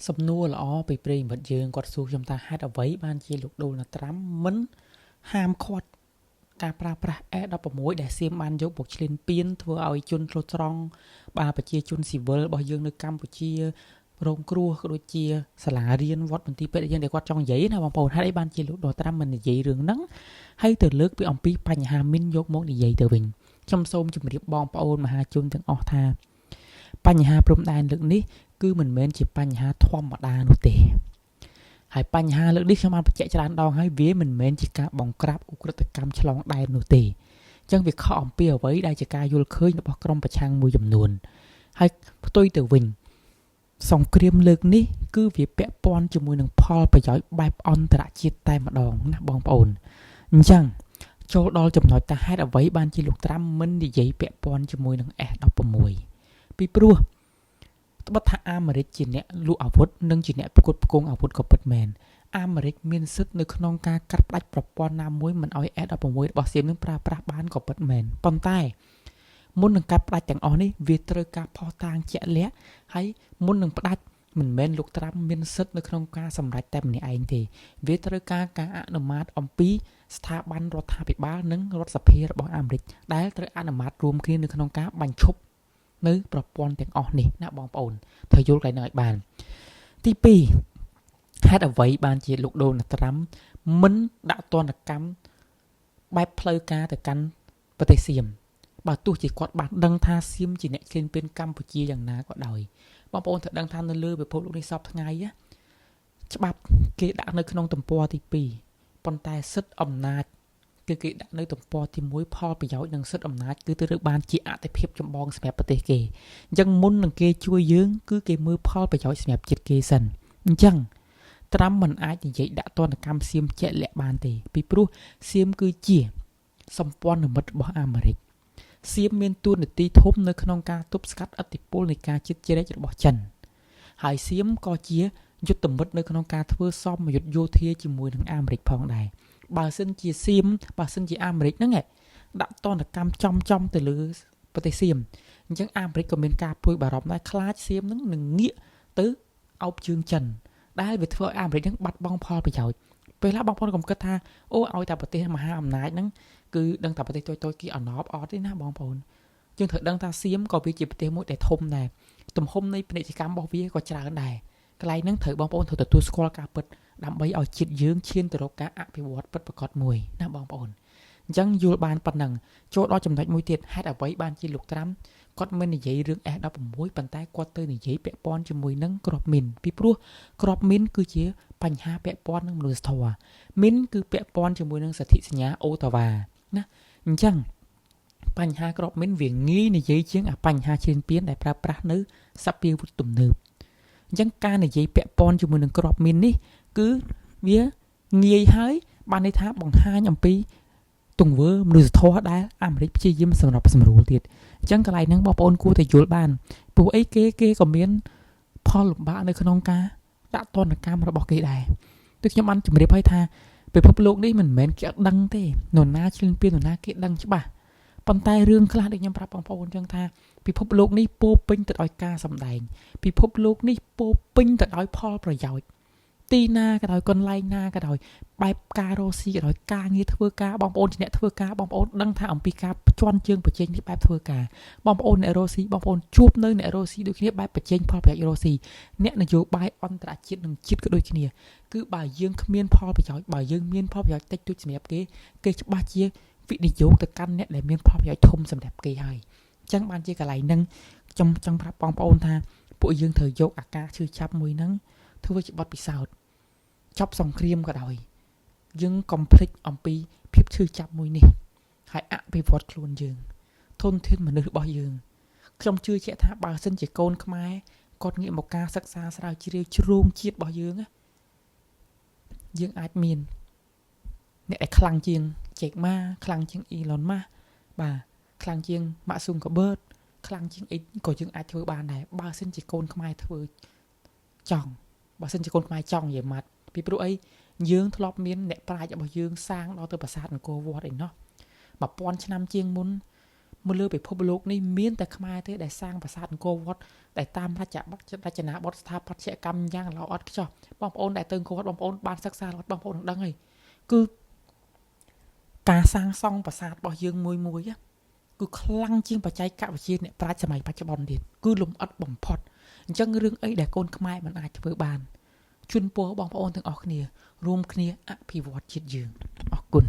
សំណួរល្អពីប្រិយមិត្តយើងគាត់សួរខ្ញុំថាហេតុអ្វីបានជាលោកដូណាល់ត្រាំមិនហាមឃាត់ការប្រើប្រាស់ A16 ដែលសៀមបានយកមកឈ្លានពានធ្វើឲ្យជនឆ្លូតត្រង់បាទប្រជាជនស៊ីវិលរបស់យើងនៅកម្ពុជារងគ្រោះក៏ដូចជាសាលារៀនវត្តមន្ទីរពេទ្យយើងដែលគាត់ចង់និយាយណាបងប្អូនហេតុអីបានជាលោកដូណាល់ត្រាំមិននិយាយរឿងហ្នឹងហើយទៅលើកពីអំពីបញ្ហាមីនយកមកនិយាយទៅវិញខ្ញុំសូមជម្រាបបងប្អូនមហាជនទាំងអស់ថាបញ្ហាព្រំដែនលើកនេះគឺមិនមែនជាបញ្ហាធម្មតានោះទេហើយបញ្ហាលើកនេះខ្ញុំបានបញ្ជាក់ច្រើនដងហើយវាមិនមែនជាការបង្ក្រាបឧក្រិដ្ឋកម្មឆ្លងដែននោះទេអញ្ចឹងវាខុសអំពីអ្វីដែលជាការយល់ឃើញរបស់ក្រុមប្រឆាំងមួយចំនួនហើយផ្ទុយទៅវិញសង្គ្រាមលើកនេះគឺវាពាក់ព័ន្ធជាមួយនឹងផលប្រយោជន៍បែបអន្តរជាតិតែម្ដងណាបងប្អូនអញ្ចឹងចូលដល់ចំណុចថាហេតុអ្វីបានជាលោកត្រាំមិននិយាយពាក់ព័ន្ធជាមួយនឹង F16 ពីព្រោះត្បិតថាអាមេរិកជាអ្នកលក់អាវុធនិងជាអ្នកផ្គត់ផ្គង់អាវុធក៏ពិតមែនអាមេរិកមានសិទ្ធិនៅក្នុងការកាត់ផ្តាច់ប្រព័ន្ធណាមួយមិនឲ្យ F16 របស់សៀមនឹងប្រើប្រាស់បានក៏ពិតមែនប៉ុន្តែមុននឹងកាត់ផ្តាច់ទាំងអស់នេះវាត្រូវការផុសតាងជាក់លាក់ហើយមុននឹងផ្តាច់មិនមែនលោកត្រាំមានសិទ្ធិនៅក្នុងការសម្រេចតែម្នាក់ឯងទេវាត្រូវការការអនុម័តអំពីស្ថាប័នរដ្ឋាភិបាលនិងរដ្ឋសភារបស់អាមេរិកដែលត្រូវអនុម័តរួមគ្នានៅក្នុងការបញ្ឈប់នៅប្រព័ន្ធទាំងអស់នេះណាបងប្អូនត្រូវយល់កន្លែងឲ្យបានទី2ហេតុអ្វីបានជាលោកដូណាល់ត្រាំមិនដាក់ទណ្ឌកម្មបែបផ្លូវការទៅកាន់ប្រទេសសៀមបើទោះជាគាត់បានដឹងថាសៀមជាអ្នកឈ្លានពានកម្ពុជាយ៉ាងណាក៏ដោយបងប្អូនត្រូវដឹងថានៅលើពិភពលោកនេះសពថ្ងៃច្បាប់គេដាក់នៅក្នុងទំព័រទី2ប៉ុន្តែសិទ្ធិអំណាចគឺគេដាក់នៅទំព័រទី1ផលប្រយោជន៍និងសិទ្ធិអំណាចគឺត្រូវបានជាអតិភិបចម្បងសម្រាប់ប្រទេសគេអញ្ចឹងមុននឹងគេជួយយើងគឺគេមើលផលប្រយោជន៍សម្រាប់ជាតិគេសិនអញ្ចឹងត្រាំមិនអាចនិយាយដាក់ទណ្ឌកម្មសៀមជាក់លាក់បានទេពីព្រោះសៀមគឺជាសម្ព័ន្ធមិត្តរបស់អាមេរិកសៀមមានតួនាទីធំនៅក្នុងការទប់ស្កាត់ឥទ្ធិពលនៃការជិតជ្រែករបស់ចិនហើយសៀមក៏ជាយុទ្ធមិត្តនៅក្នុងការធ្វើសមយុទ្ធយោធាជាមួយនឹងអាមេរិកផងដែរបើសិនជាសៀមបើសិនជាអាមេរិកហ្នឹងដាក់ទណ្ឌកម្មចំទៅលើប្រទេសសៀមអញ្ចឹងអាមេរិកក៏មានការព្រួយបារម្ភដែរខ្លាចសៀមហ្នឹងនឹងងាកទៅអោបជើងចិនដែលវាធ្វើឲ្យអាមេរិកហ្នឹងបាត់បង់ផលប្រយោជន៍ពេលខ្លះបងប្អូនកុំគិតថាអូឲ្យតែប្រទេសមហាអំណាចហ្នឹងគឺដឹងតែប្រទេសតូចៗគេអណប់អត់ទេណាបងប្អូនយើងត្រូវដឹងថាសៀមក៏វាជាប្រទេសមួយដែលធំដែរទំហំនៃពាណិជ្ជកម្មរបស់វាក៏ច្រើនដែរកន្លែងហ្នឹងត្រូវបងប្អូនត្រូវទទួលស្គាល់ការពិតដើម្បីឲ្យជាតិយើងឈានទៅរកការអភិវឌ្ឍពិតប្រាកដមួយណាបងប្អូនអញ្ចឹងយល់បានប៉ុណ្ណឹងចូលដល់ចំណុចមួយទៀតហេតុអ្វីបានជាលោកត្រាំគាត់មិននិយាយរឿង S16 ប៉ុន្តែគាត់ទៅនិយាយពាក់ព័ន្ធជាមួយនឹងក្របមីនពីព្រោះក្របមីនគឺជាបញ្ហាពាក់ព័ន្ធនឹងមនុស្សធម៌មីនគឺពាក់ព័ន្ធជាមួយនឹងសន្ធិសញ្ញាអូតាវ៉ាណាអញ្ចឹងបញ្ហាក្របមីនវាងាយនិយាយជាងអាបញ្ហាឈ្លានពានដែលប្រើប្រាស់នៅសព្វាវុធទំនើបអញ្ចឹងការនិយាយពាក់ព័ន្ធជាមួយនឹងក្របមីននេះគឺវាងាយហើយបានន័យថាបង្ហាញអំពីទង្វើមនុស្សធម៌ដែលអាមេរិកព្យាយាមសម្របសម្រួលទៀតអញ្ចឹងកន្លែងហ្នឹងបងប្អូនគួរតែយល់បានព្រោះអីគេក៏មានផលលំបាកនៅក្នុងការដាក់ទណ្ឌកម្មរបស់គេដែរដូចខ្ញុំបានជម្រាបឲ្យថាពិភពលោកនេះមិនមែនគេអត់ដឹងទេនរណាឈ្លានពាននរណាគេដឹងច្បាស់ប៉ុន្តែរឿងខ្លះដូចខ្ញុំប្រាប់បងប្អូនអញ្ចឹងថាពិភពលោកនេះពោពេញទៅដោយការសម្ដែងពិភពលោកនេះពោពេញទៅដោយផលប្រយោជន៍ទីណាក៏ដោយកន្លែងណាក៏ដោយបែបការរស់ស៊ីក៏ដោយការងារធ្វើការបងប្អូនជាអ្នកធ្វើការបងប្អូនដឹងថាអំពីការជន់ជើងប្រជែងនេះបែបធ្វើការបងប្អូនអ្នករស់ស៊ីបងប្អូនជួបនៅអ្នករស់ស៊ីដូចគ្នាបែបប្រជែងផលប្រយោជន៍រស់ស៊ីអ្នកនយោបាយអន្តរជាតិនិងជាតិក៏ដូចគ្នាគឺបើយើងគ្មានផលប្រយោជន៍បើយើងមានផលប្រយោជន៍តិចតួចសម្រាប់គេច្បាស់ជាវិនិយោគទៅកាន់អ្នកដែលមានផលប្រយោជន៍ធំសម្រាប់គេហើយអញ្ចឹងបានជាកន្លែងហ្នឹងខ្ញុំចង់ប្រាប់បងប្អូនថាពួកយើងត្រូវយកអាការឈឺចាប់មួយហ្នឹងធ្វើជាបទពិសោធន៍ចប់សង្គ្រាមក៏ដោយយើងកុំភ្លេចអំពីភាពឈឺចាប់មួយនេះហើយអភិវឌ្ឍខ្លួនយើងធនធានមនុស្សរបស់យើងខ្ញុំជឿជាក់ថាបើសិនជាកូនខ្មែរគាត់ងាកមកការសិក្សាស្រាវជ្រាវជ្រោមជាតិរបស់យើងអាចមានអ្នកដែលខ្លាំងជាង Jack Ma ខ្លាំងជាង Elon Musk បាទខ្លាំងជាង Mark Zuckerberg ខ្លាំងជាងអីក៏យើងអាចធ្វើបានដែរបើសិនជាកូនខ្មែរធ្វើចង់បើសិនជាកូនខ្មែរចង់និយាយម៉ាត់ពីព្រោះអីយើងធ្លាប់មានអ្នកប្រាជ្ញរបស់យើងសាងដល់ទៅប្រាសាទអង្គរវត្តឯណោះ1000ឆ្នាំជាងមុន មើលលើពិភពលោកនេះមានតែខ្មែរទេដែលសាងប្រាសាទអង្គរវត្តតែតាមរចនាបថស្ថាបត្យកម្មយ៉ាងល្អឥតខ្ចោះបងប្អូនដែលទៅអង្គរវត្តបងប្អូនបានសិក្សាបងប្អូននឹងដឹងហើយគឺការសាងសង់ប្រាសាទរបស់យើងមួយគឺខ្លាំងជាងបច្ចេកវិទ្យាអ្នកប្រាជ្ញសម័យបច្ចុប្បន្នទៀតគឺលំអិតបំផុតអញ្ចឹងរឿងអីដែលកូនខ្មែរមិនអាចធ្វើបានជូនពរបងប្អូនទាំងអស់គ្នារួមគ្នាអភិវឌ្ឍជាតិយើងអរគុណ